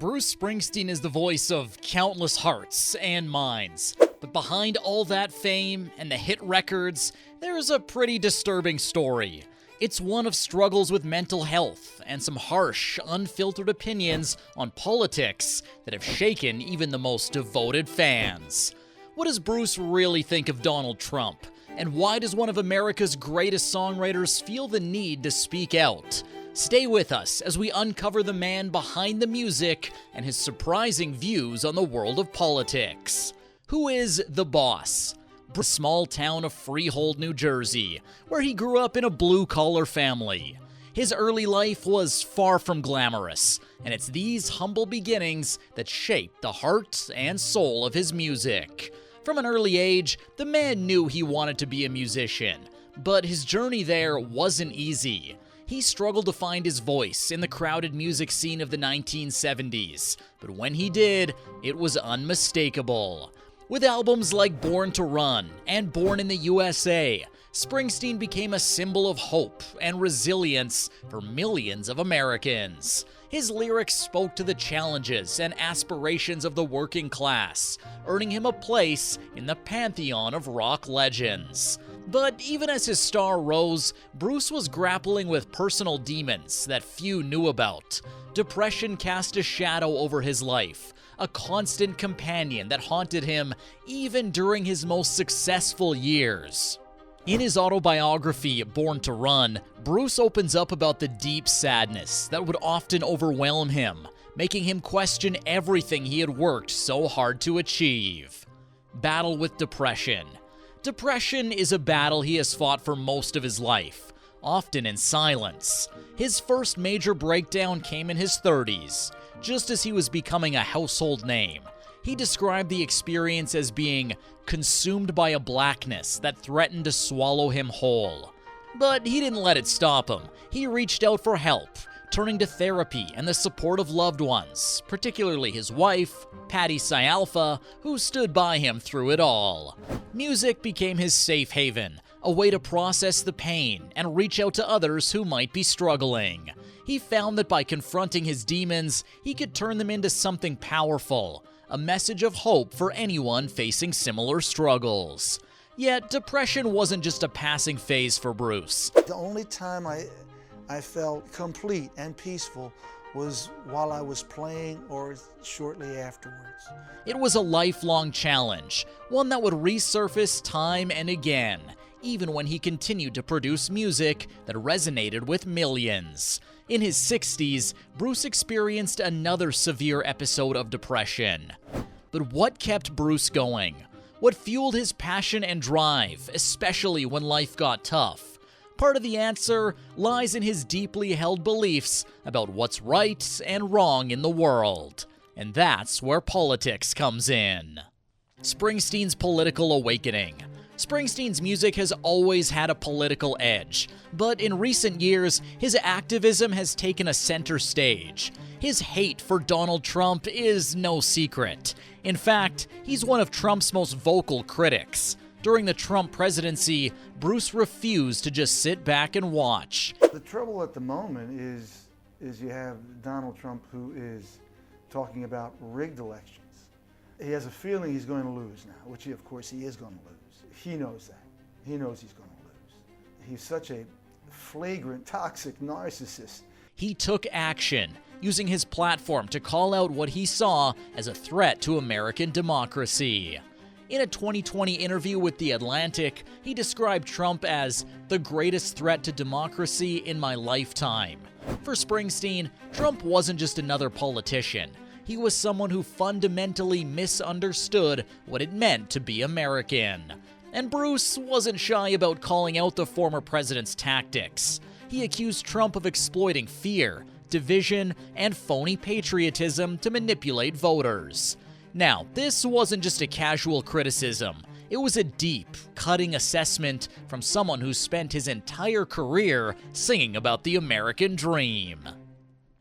Bruce Springsteen is the voice of countless hearts and minds. But behind all that fame and the hit records, there's a pretty disturbing story. It's one of struggles with mental health and some harsh, unfiltered opinions on politics that have shaken even the most devoted fans. What does Bruce really think of Donald Trump? And why does one of America's greatest songwriters feel the need to speak out? Stay with us as we uncover the man behind the music and his surprising views on the world of politics. Who is the boss? The small town of Freehold, New Jersey, where he grew up in a blue-collar family. His early life was far from glamorous, and it's these humble beginnings that shaped the heart and soul of his music. From an early age, the man knew he wanted to be a musician, but his journey there wasn't easy. He struggled to find his voice in the crowded music scene of the 1970s, but when he did, it was unmistakable. With albums like Born to Run and Born in the USA, Springsteen became a symbol of hope and resilience for millions of Americans. His lyrics spoke to the challenges and aspirations of the working class, earning him a place in the pantheon of rock legends. But even as his star rose, Bruce was grappling with personal demons that few knew about. Depression cast a shadow over his life, a constant companion that haunted him even during his most successful years. In his autobiography, Born to Run, Bruce opens up about the deep sadness that would often overwhelm him, making him question everything he had worked so hard to achieve. Battle with depression. Depression is a battle he has fought for most of his life, often in silence. His first major breakdown came in his 30s, just as he was becoming a household name. He described the experience as being consumed by a blackness that threatened to swallow him whole. But he didn't let it stop him. He reached out for help, turning to therapy and the support of loved ones, particularly his wife, Patty Scialfa, who stood by him through it all. Music became his safe haven, a way to process the pain and reach out to others who might be struggling. He found that by confronting his demons, he could turn them into something powerful, a message of hope for anyone facing similar struggles. Yet, depression wasn't just a passing phase for Bruce. The only time I felt complete and peaceful was while I was playing or shortly afterwards. It was a lifelong challenge, one that would resurface time and again, even when he continued to produce music that resonated with millions. In his 60s, Bruce experienced another severe episode of depression. But what kept Bruce going? What fueled his passion and drive, especially when life got tough? Part of the answer lies in his deeply held beliefs about what's right and wrong in the world. And that's where politics comes in. Springsteen's political awakening. Springsteen's music has always had a political edge, but in recent years, his activism has taken a center stage. His hate for Donald Trump is no secret. In fact, he's one of Trump's most vocal critics. During the Trump presidency, Bruce refused to just sit back and watch. The trouble at the moment is you have Donald Trump who is talking about rigged elections. He has a feeling he's going to lose now, which of course he is going to lose. He knows that. He knows he's going to lose. He's such a flagrant, toxic narcissist. He took action, using his platform to call out what he saw as a threat to American democracy. In a 2020 interview with The Atlantic, he described Trump as the greatest threat to democracy in my lifetime. For Springsteen, Trump wasn't just another politician. He was someone who fundamentally misunderstood what it meant to be American. And Bruce wasn't shy about calling out the former president's tactics. He accused Trump of exploiting fear, division, and phony patriotism to manipulate voters. Now, this wasn't just a casual criticism. It was a deep, cutting assessment from someone who spent his entire career singing about the American dream.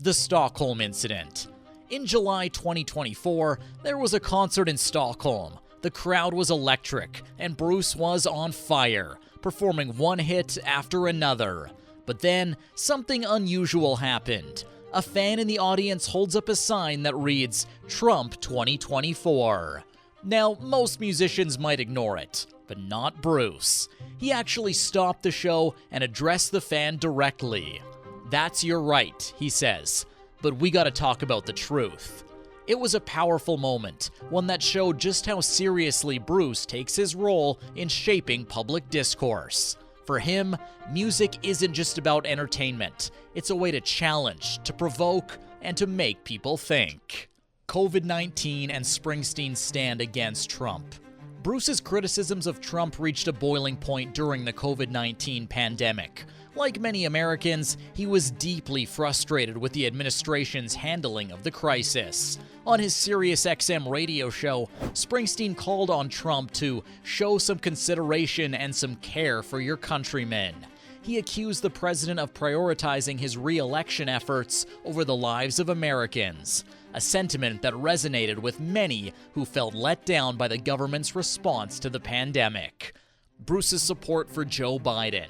The Stockholm Incident. In July 2024, there was a concert in Stockholm. The crowd was electric, and Bruce was on fire, performing one hit after another. But then, something unusual happened. A fan in the audience holds up a sign that reads, "Trump 2024." Now, most musicians might ignore it, but not Bruce. He actually stopped the show and addressed the fan directly. "That's your right," he says, "but we gotta talk about the truth." It was a powerful moment, one that showed just how seriously Bruce takes his role in shaping public discourse. For him, music isn't just about entertainment. It's a way to challenge, to provoke, and to make people think. COVID-19 and Springsteen's stand against Trump. Bruce's criticisms of Trump reached a boiling point during the COVID-19 pandemic. Like many Americans, he was deeply frustrated with the administration's handling of the crisis. On his SiriusXM radio show, Springsteen called on Trump to show some consideration and some care for your countrymen. He accused the president of prioritizing his re-election efforts over the lives of Americans, a sentiment that resonated with many who felt let down by the government's response to the pandemic. Bruce's support for Joe Biden.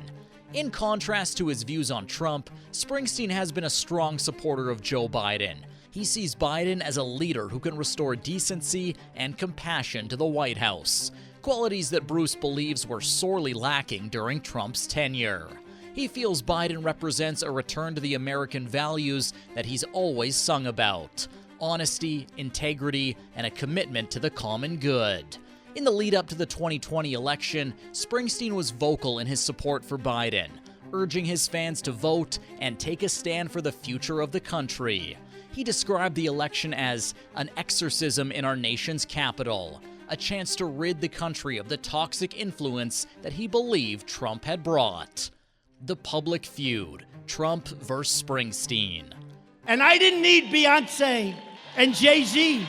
In contrast to his views on Trump, Springsteen has been a strong supporter of Joe Biden. He sees Biden as a leader who can restore decency and compassion to the White House, qualities that Bruce believes were sorely lacking during Trump's tenure. He feels Biden represents a return to the American values that he's always sung about: honesty, integrity, and a commitment to the common good. In the lead-up to the 2020 election, Springsteen was vocal in his support for Biden, urging his fans to vote and take a stand for the future of the country. He described the election as an exorcism in our nation's capital, a chance to rid the country of the toxic influence that he believed Trump had brought. The public feud, Trump versus Springsteen. And I didn't need Beyonce and Jay-Z.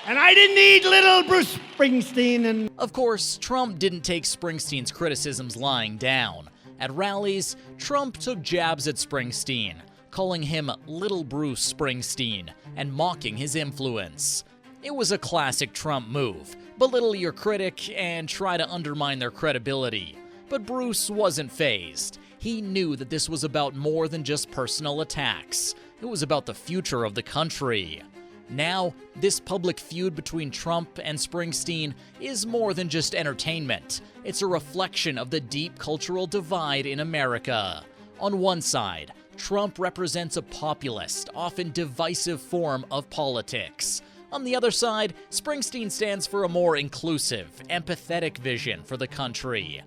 And I didn't need little Bruce Springsteen and... Of course, Trump didn't take Springsteen's criticisms lying down. At rallies, Trump took jabs at Springsteen, calling him Little Bruce Springsteen and mocking his influence. It was a classic Trump move: belittle your critic and try to undermine their credibility. But Bruce wasn't fazed. He knew that this was about more than just personal attacks. It was about the future of the country. Now, this public feud between Trump and Springsteen is more than just entertainment. It's a reflection of the deep cultural divide in America. On one side, Trump represents a populist, often divisive form of politics. On the other side, Springsteen stands for a more inclusive, empathetic vision for the country.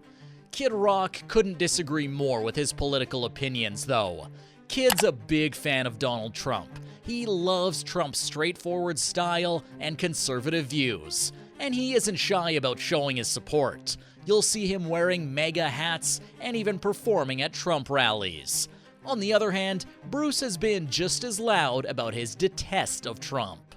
Kid Rock couldn't disagree more with his political opinions, though. Kid's a big fan of Donald Trump. He loves Trump's straightforward style and conservative views, and he isn't shy about showing his support. You'll see him wearing MAGA hats and even performing at Trump rallies. On the other hand, Bruce has been just as loud about his detest of Trump.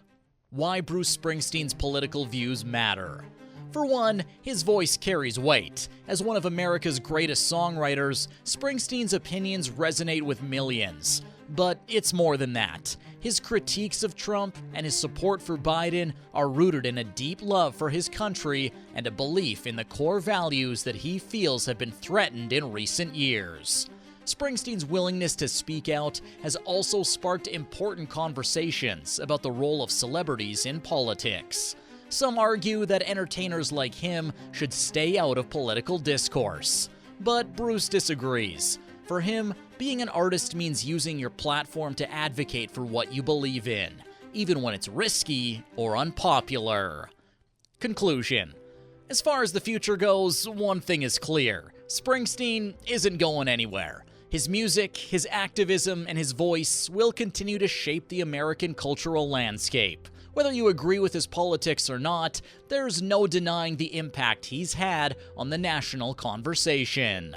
Why Bruce Springsteen's political views matter. For one, his voice carries weight. As one of America's greatest songwriters, Springsteen's opinions resonate with millions. But it's more than that. His critiques of Trump and his support for Biden are rooted in a deep love for his country and a belief in the core values that he feels have been threatened in recent years. Springsteen's willingness to speak out has also sparked important conversations about the role of celebrities in politics. Some argue that entertainers like him should stay out of political discourse. But Bruce disagrees. For him, being an artist means using your platform to advocate for what you believe in, even when it's risky or unpopular. Conclusion. As far as the future goes, one thing is clear: Springsteen isn't going anywhere. His music, his activism, and his voice will continue to shape the American cultural landscape. Whether you agree with his politics or not, there's no denying the impact he's had on the national conversation.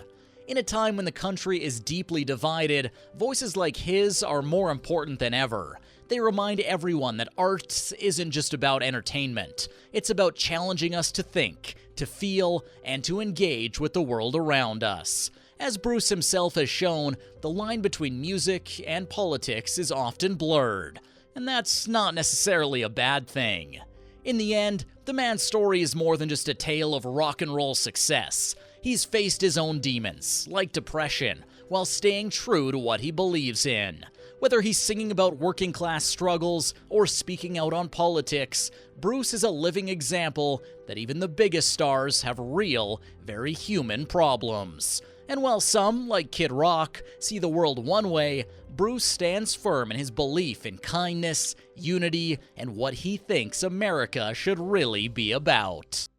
In a time when the country is deeply divided, voices like his are more important than ever. They remind everyone that art isn't just about entertainment. It's about challenging us to think, to feel, and to engage with the world around us. As Bruce himself has shown, the line between music and politics is often blurred. And that's not necessarily a bad thing. In the end, the man's story is more than just a tale of rock and roll success. He's faced his own demons, like depression, while staying true to what he believes in. Whether he's singing about working class struggles or speaking out on politics, Bruce is a living example that even the biggest stars have real, very human problems. And while some, like Kid Rock, see the world one way, Bruce stands firm in his belief in kindness, unity, and what he thinks America should really be about.